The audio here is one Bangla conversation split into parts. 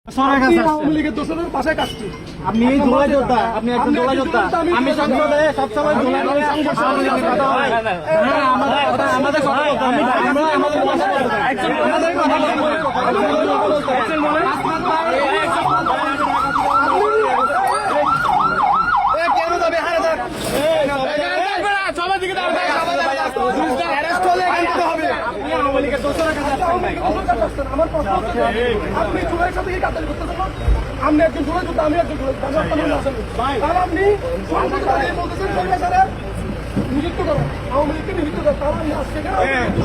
আওয়ামী লীগের দোষরের পাশায় কাটছি। আপনি এই দোলা যোদ্ধা, আপনি একজন দোলা যোদ্ধা। আমি সংসদে সবসময় দোলা করে আমাদের কথা আপনি চুলের সাথে কাতারি করতেছেন, আপনি একজন চুলে যুদ্ধ, আমি একজন চুলে তাহলে আপনি বলতেছেন নিযুক্ত করেন, আওয়ামী লীগকে নিযুক্ত করেন, তাহলে আপনি আজকে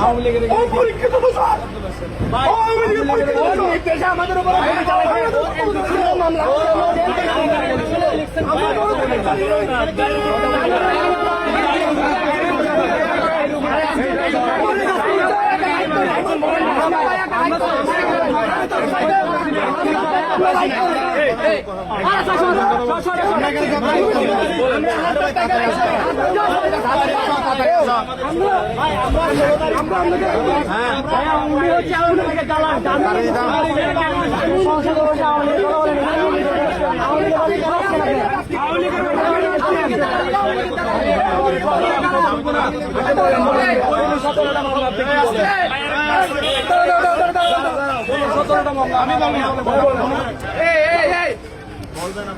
আওয়ামী লীগের পরীক্ষিত দোষর আমাদের উপর মামলা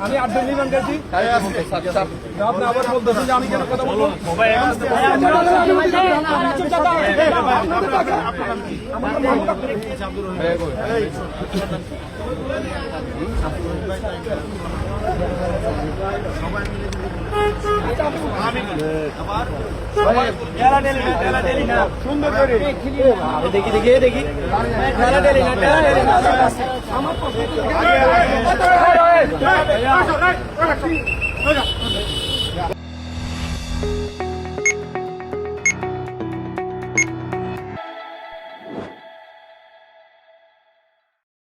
আমি আব্দুল নিমান গেছি, আপনি আবার বলতেছেন যে আমি কেন কথা বলবো? সুন্দর করে দেখি দেখি দেখি খেলা ডেলি না